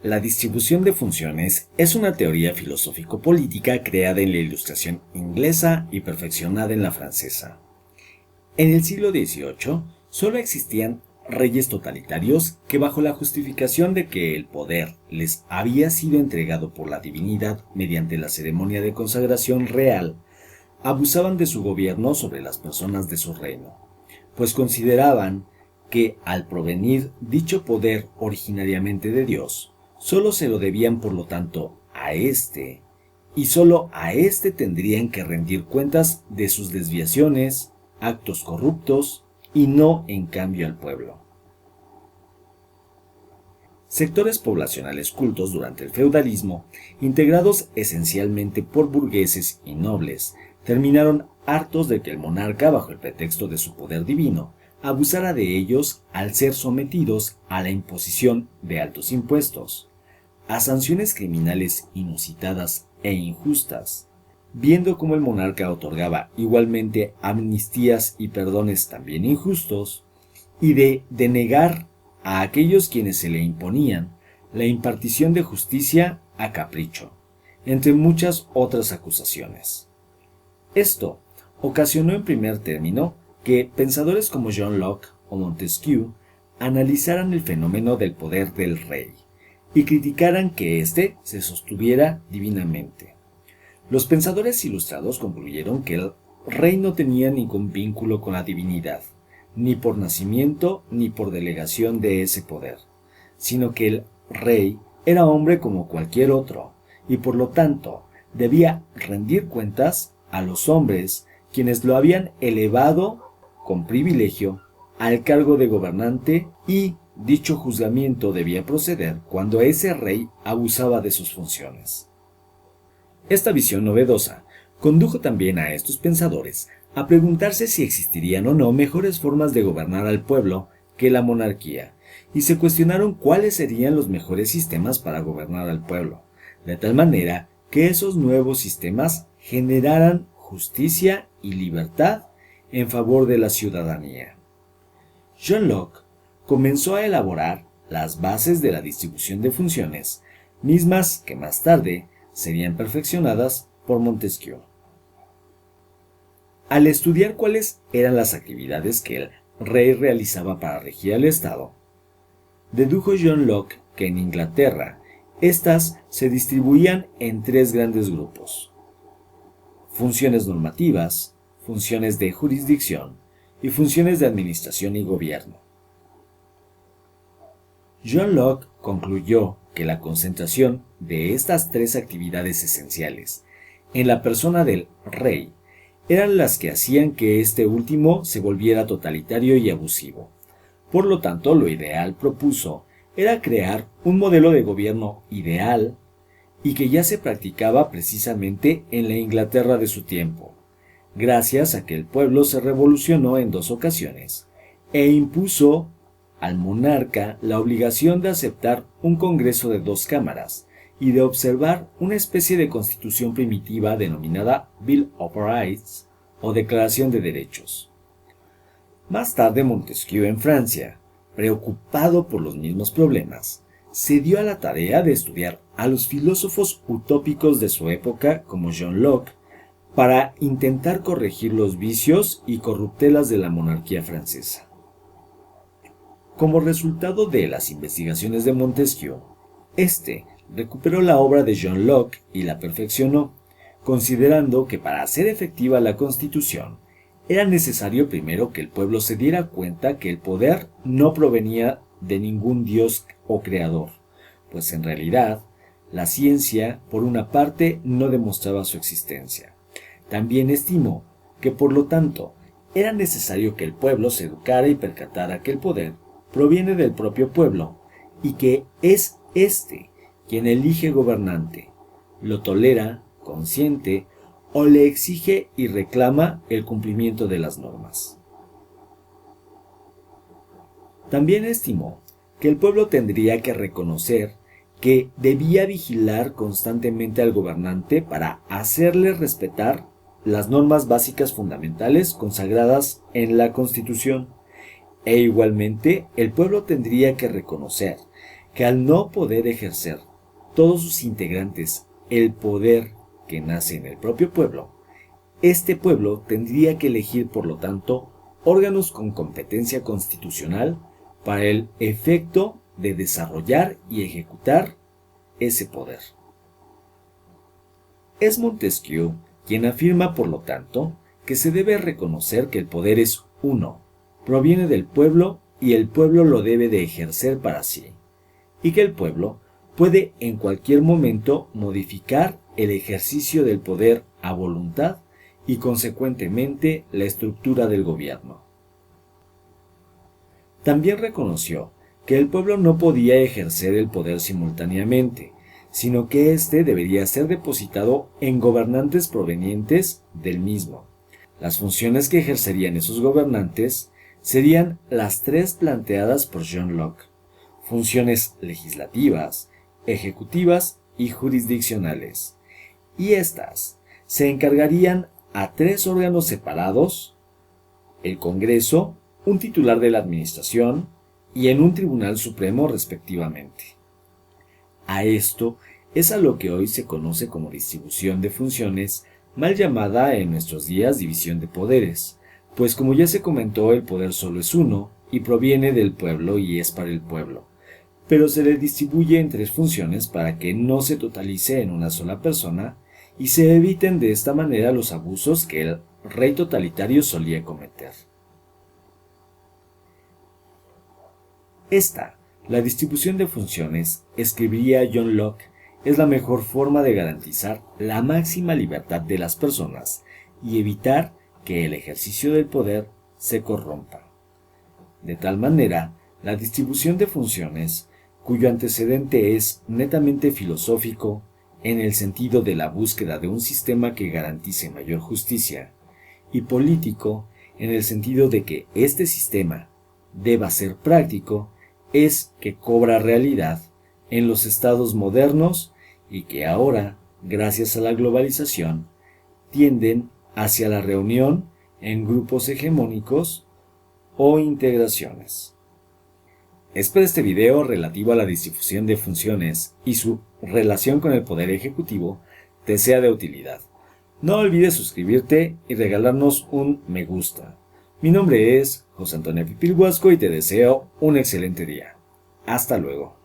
La distribución de funciones es una teoría filosófico-política creada en la Ilustración inglesa y perfeccionada en la francesa. En el siglo XVIII solo existían reyes totalitarios que, bajo la justificación de que el poder les había sido entregado por la divinidad mediante la ceremonia de consagración real, abusaban de su gobierno sobre las personas de su reino, pues consideraban que, al provenir dicho poder originariamente de Dios, solo se lo debían por lo tanto a éste, y solo a éste tendrían que rendir cuentas de sus desviaciones, actos corruptos, y no en cambio al pueblo. Sectores poblacionales cultos durante el feudalismo, integrados esencialmente por burgueses y nobles, terminaron hartos de que el monarca, bajo el pretexto de su poder divino, abusara de ellos al ser sometidos a la imposición de altos impuestos, a sanciones criminales inusitadas e injustas, viendo cómo el monarca otorgaba igualmente amnistías y perdones también injustos, y de denegar a aquellos quienes se le imponían la impartición de justicia a capricho, entre muchas otras acusaciones. Esto ocasionó en primer término que pensadores como John Locke o Montesquieu analizaran el fenómeno del poder del rey y criticaran que éste se sostuviera divinamente. Los pensadores ilustrados concluyeron que el rey no tenía ningún vínculo con la divinidad, ni por nacimiento ni por delegación de ese poder, sino que el rey era hombre como cualquier otro, y por lo tanto debía rendir cuentas a los hombres quienes lo habían elevado con privilegio al cargo de gobernante, y dicho juzgamiento debía proceder cuando ese rey abusaba de sus funciones. Esta visión novedosa condujo también a estos pensadores a preguntarse si existirían o no mejores formas de gobernar al pueblo que la monarquía, y se cuestionaron cuáles serían los mejores sistemas para gobernar al pueblo, de tal manera que esos nuevos sistemas generaran justicia y libertad en favor de la ciudadanía. John Locke comenzó a elaborar las bases de la distribución de funciones, mismas que más tarde serían perfeccionadas por Montesquieu. Al estudiar cuáles eran las actividades que el rey realizaba para regir al Estado, dedujo John Locke que en Inglaterra éstas se distribuían en tres grandes grupos: funciones normativas, funciones de jurisdicción y funciones de administración y gobierno. John Locke concluyó que la concentración de estas tres actividades esenciales en la persona del rey eran las que hacían que este último se volviera totalitario y abusivo. Por lo tanto, lo ideal, propuso, era crear un modelo de gobierno ideal y que ya se practicaba precisamente en la Inglaterra de su tiempo, gracias a que el pueblo se revolucionó en 2 ocasiones e impuso al monarca la obligación de aceptar un congreso de 2 cámaras y de observar una especie de constitución primitiva denominada Bill of Rights o Declaración de Derechos. Más tarde, Montesquieu, en Francia, preocupado por los mismos problemas, se dio a la tarea de estudiar a los filósofos utópicos de su época como John Locke para intentar corregir los vicios y corruptelas de la monarquía francesa. Como resultado de las investigaciones de Montesquieu, este recuperó la obra de John Locke y la perfeccionó, considerando que para hacer efectiva la Constitución era necesario primero que el pueblo se diera cuenta que el poder no provenía de ningún dios o creador, pues en realidad la ciencia, por una parte, no demostraba su existencia. También estimó que, por lo tanto, era necesario que el pueblo se educara y percatara que el poder proviene del propio pueblo y que es éste quien elige gobernante, lo tolera, consiente o le exige y reclama el cumplimiento de las normas. También estimó que el pueblo tendría que reconocer que debía vigilar constantemente al gobernante para hacerle respetar las normas básicas fundamentales consagradas en la Constitución, e igualmente el pueblo tendría que reconocer que al no poder ejercer todos sus integrantes el poder que nace en el propio pueblo, este pueblo tendría que elegir, por lo tanto, órganos con competencia constitucional para el efecto de desarrollar y ejecutar ese poder. Es Montesquieu quien afirma, por lo tanto, que se debe reconocer que el poder es uno, proviene del pueblo y el pueblo lo debe de ejercer para sí, y que el pueblo puede en cualquier momento modificar el ejercicio del poder a voluntad y consecuentemente la estructura del gobierno. También reconoció que el pueblo no podía ejercer el poder simultáneamente, sino que éste debería ser depositado en gobernantes provenientes del mismo. Las funciones que ejercerían esos gobernantes serían las tres planteadas por John Locke: funciones legislativas, ejecutivas y jurisdiccionales. Y éstas se encargarían a tres órganos separados: el Congreso, un titular de la Administración y en un Tribunal Supremo respectivamente. A esto es a lo que hoy se conoce como distribución de funciones, mal llamada en nuestros días división de poderes, pues como ya se comentó, el poder solo es uno y proviene del pueblo y es para el pueblo, pero se le distribuye en tres funciones para que no se totalice en una sola persona y se eviten de esta manera los abusos que el rey totalitario solía cometer. La distribución de funciones, escribiría John Locke, es la mejor forma de garantizar la máxima libertad de las personas y evitar que el ejercicio del poder se corrompa. De tal manera, la distribución de funciones, cuyo antecedente es netamente filosófico, en el sentido de la búsqueda de un sistema que garantice mayor justicia, y político, en el sentido de que este sistema deba ser práctico, es que cobra realidad en los estados modernos y que ahora, gracias a la globalización, tienden hacia la reunión en grupos hegemónicos o integraciones. Espero este video relativo a la distribución de funciones y su relación con el poder ejecutivo te sea de utilidad. No olvides suscribirte y regalarnos un me gusta. Mi nombre es José Antonio Pipil Huasco y te deseo un excelente día. Hasta luego.